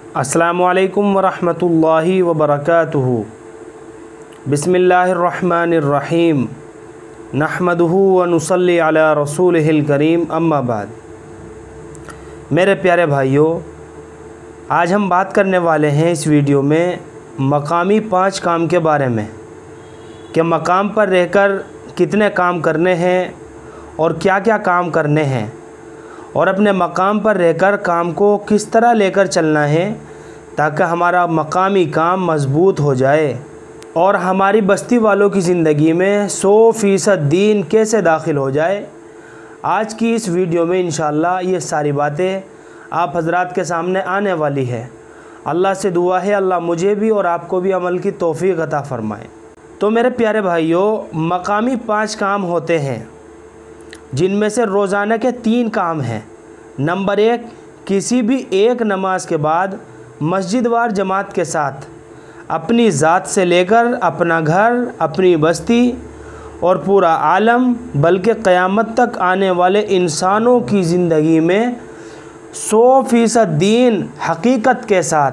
अस्सलामु अलैकुम वरहमतुल्लाहि वबरकातुहू। बिस्मिल्लाहिर्रहमानिर्रहीम। नहमदुहू व नुसल्ली अला रसूलिहिल करीम, अम्मा बाद। मेरे प्यारे भाइयों, आज हम बात करने वाले हैं इस वीडियो में मकामी 5 काम के बारे में कि मकाम पर रहकर कितने काम करने हैं और क्या क्या काम करने हैं, और अपने मकाम पर रहकर काम को किस तरह लेकर चलना है ताकि हमारा मकामी काम मज़बूत हो जाए और हमारी बस्ती वालों की ज़िंदगी में 100% दीन कैसे दाखिल हो जाए। आज की इस वीडियो में इंशाअल्लाह ये सारी बातें आप हज़रात के सामने आने वाली है। अल्लाह से दुआ है अल्लाह मुझे भी और आपको भी अमल की तौफीक अता फ़रमाए। तो मेरे प्यारे भाइयों, मकामी 5 काम होते हैं जिनमें से रोज़ाना के 3 काम हैं। नंबर 1, किसी भी एक नमाज के बाद मस्जिद वार जमात के साथ अपनी ज़ात से लेकर अपना घर, अपनी बस्ती और पूरा आलम बल्कि क़यामत तक आने वाले इंसानों की ज़िंदगी में 100% दीन हकीकत के साथ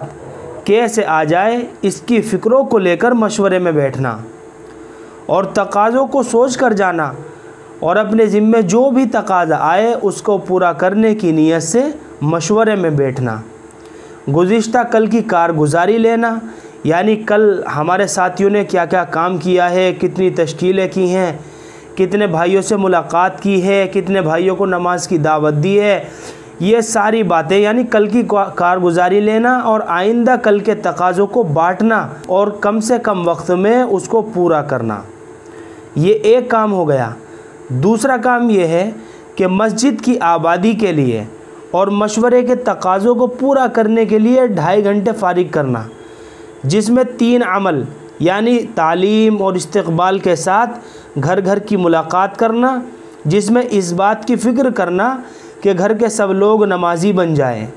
कैसे आ जाए, इसकी फ़िक्रों को लेकर मशवरे में बैठना और तकाज़ों को सोच कर जाना और अपने ज़िम्मे जो भी तकाज़ा आए उसको पूरा करने की नीयत से मशवरे में बैठना। गुज़िश्ता कल की कारगुज़ारी लेना, यानी कल हमारे साथियों ने क्या क्या काम किया है, कितनी तश्कीलें की हैं, कितने भाइयों से मुलाकात की है, कितने भाइयों को नमाज की दावत दी है, ये सारी बातें यानी कल की कारगुज़ारी लेना और आइंदा कल के तकाज़ों को बांटना और कम से कम वक्त में उसको पूरा करना। ये एक काम हो गया। दूसरा काम ये है कि मस्जिद की आबादी के लिए और मशवरे के तकाज़ों को पूरा करने के लिए 2.5 घंटे फ़ारिग करना, जिसमें 3 अमल यानी तालीम और इस्तक़बाल के साथ घर घर की मुलाकात करना, जिसमें इस बात की फ़िक्र करना कि घर के सब लोग नमाजी बन जाए,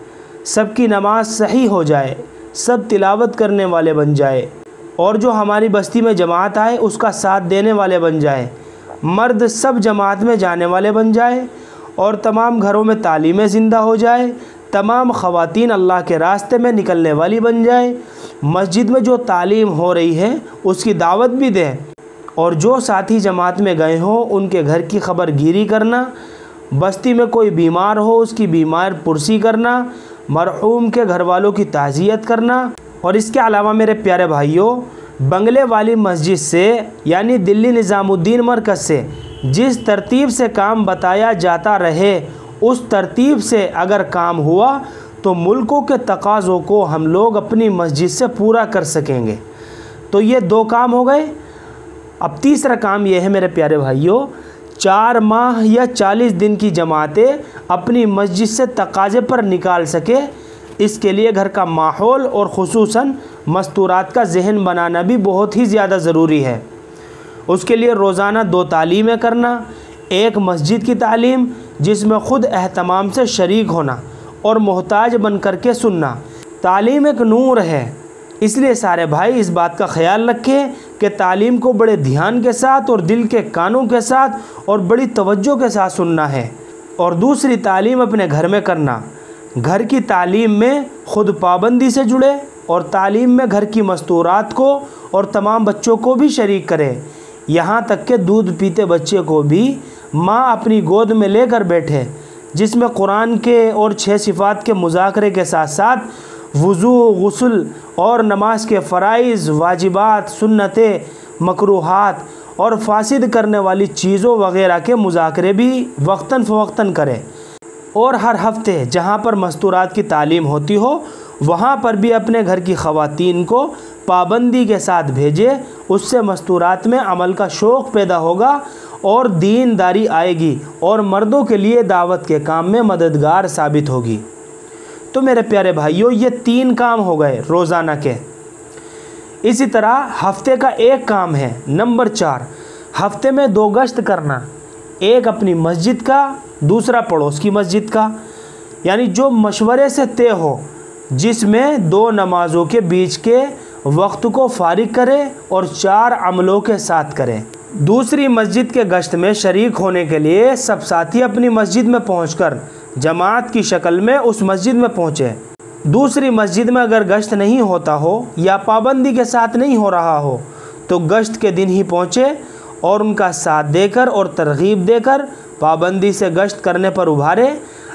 सबकी नमाज सही हो जाए, सब तिलावत करने वाले बन जाए और जो हमारी बस्ती में जमात आए उसका साथ देने वाले बन जाए, मर्द सब जमात में जाने वाले बन जाए और तमाम घरों में तालीमें ज़िंदा हो जाए, तमाम ख़वातीन अल्लाह के रास्ते में निकलने वाली बन जाए, मस्जिद में जो तालीम हो रही है उसकी दावत भी दें और जो साथी जमात में गए हों उनके घर की खबर गिरी करना, बस्ती में कोई बीमार हो उसकी बीमार पुरसी करना, मरहूम के घर वालों की ताज़ियत करना। और इसके अलावा मेरे प्यारे भाइयों, बंगले वाली मस्जिद से यानी दिल्ली निज़ामुद्दीन मरकज़ से जिस तरतीब से काम बताया जाता रहे उस तरतीब से अगर काम हुआ तो मुल्कों के तकाज़ों को हम लोग अपनी मस्जिद से पूरा कर सकेंगे। तो ये 2 काम हो गए। अब तीसरा काम ये है मेरे प्यारे भाइयों, 4 माह या 40 दिन की जमातें अपनी मस्जिद से तकाज़े पर निकाल सके, इसके लिए घर का माहौल और ख़ुसूसन मस्तूरात का जहन बनाना भी बहुत ही ज़्यादा ज़रूरी है। उसके लिए रोज़ाना 2 तालीमें करना, एक मस्जिद की तालीम जिसमें ख़ुद एहतमाम से शरीक होना और मोहताज बन कर के सुनना। तालीम एक नूर है, इसलिए सारे भाई इस बात का ख्याल रखें कि तालीम को बड़े ध्यान के साथ और दिल के कानों के साथ और बड़ी तवज्जो के साथ सुनना है। और दूसरी तालीम अपने घर में करना, घर की तालीम में ख़ुद पाबंदी से जुड़े और तालीम में घर की मस्तूरात को और तमाम बच्चों को भी शरीक करें, यहाँ तक कि दूध पीते बच्चे को भी माँ अपनी गोद में लेकर बैठे, जिसमें कुरान के और 6 सिफ़ात के मुज़ाकरे के साथ साथ वुज़ू, गुस्ल और नमाज के फ़राइज़, वाजिबात, सुन्नतें, मकरूहात और फासिद करने वाली चीज़ों वग़ैरह के मुज़ाकरे भी वक्तन फ़वक्तन करें। और हर हफ्ते जहाँ पर मस्तूरात की तालीम होती हो वहाँ पर भी अपने घर की ख़वातीन को पाबंदी के साथ भेजे, उससे मस्तूरात में अमल का शौक़ पैदा होगा और दीनदारी आएगी और मर्दों के लिए दावत के काम में मददगार साबित होगी। तो मेरे प्यारे भाइयों, ये 3 काम हो गए रोज़ाना के। इसी तरह हफ्ते का एक काम है नंबर 4, हफ्ते में 2 गश्त करना, एक अपनी मस्जिद का, दूसरा पड़ोस की मस्जिद का, यानी जो मशवरे से तय हो, जिसमें 2 नमाज़ों के बीच के वक्त को फ़ारिग करें और 4 अमलों के साथ करें। दूसरी मस्जिद के गश्त में शरीक होने के लिए सब साथी अपनी मस्जिद में पहुंचकर जमात की शक्ल में उस मस्जिद में पहुँचे दूसरी मस्जिद में अगर गश्त नहीं होता हो या पाबंदी के साथ नहीं हो रहा हो तो गश्त के दिन ही पहुँचे और उनका साथ देकर और तरगीब देकर पाबंदी से गश्त करने पर उभारे।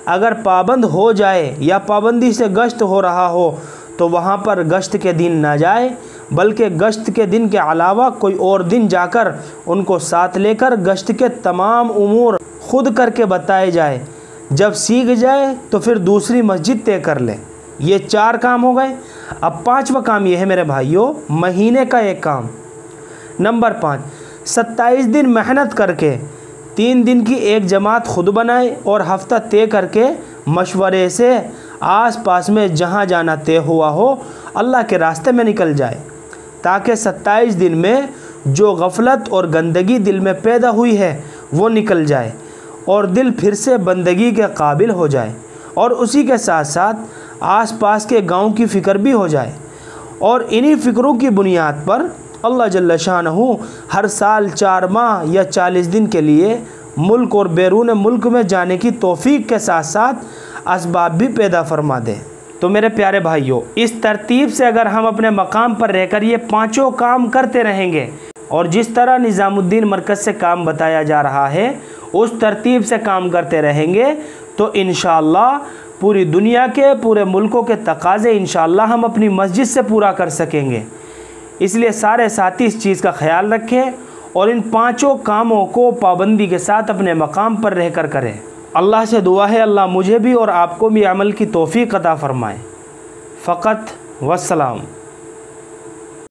अगर पाबंद हो जाए या पाबंदी से गश्त हो रहा हो तो वहाँ पर गश्त के दिन ना जाए, बल्कि गश्त के दिन के अलावा कोई और दिन जाकर उनको साथ लेकर गश्त के तमाम उमूर खुद करके बताए जाए। जब सीख जाए तो फिर दूसरी मस्जिद तय कर ले। ये 4 काम हो गए। अब 5वां काम ये है मेरे भाइयों, महीने का एक काम। नंबर 5, 27 दिन मेहनत करके 3 दिन की एक जमात खुद बनाए और हफ्ता तय करके मशवरे से आस पास में जहाँ जाना तय हुआ हो अल्लाह के रास्ते में निकल जाए, ताकि 27 दिन में जो गफलत और गंदगी दिल में पैदा हुई है वो निकल जाए और दिल फिर से बंदगी के काबिल हो जाए। और उसी के साथ साथ आस पास के गांव की फ़िक्र भी हो जाए। और इन्हीं फ़िक्रों की बुनियाद पर अल्लाह जल्ल शानहू हर साल 4 माह या 40 दिन के लिए मुल्क और बैरून मुल्क में जाने की तौफीक के साथ साथ असबाब भी पैदा फरमा दे। तो मेरे प्यारे भाइयों, इस तरतीब से अगर हम अपने मकाम पर रहकर ये 5 काम करते रहेंगे और जिस तरह निज़ामुद्दीन मरकज़ से काम बताया जा रहा है उस तरतीब से काम करते रहेंगे तो इंशाअल्लाह पूरी दुनिया के, पूरे मुल्कों के तकाज़े इंशाअल्लाह हम अपनी मस्जिद से पूरा कर सकेंगे। इसलिए सारे साथी इस चीज़ का ख्याल रखें और इन 5 कामों को पाबंदी के साथ अपने मकाम पर रहकर करें। अल्लाह से दुआ है अल्लाह मुझे भी और आपको भी अमल की तौफीक अता फ़रमाए। फ़क़त वस्सलाम।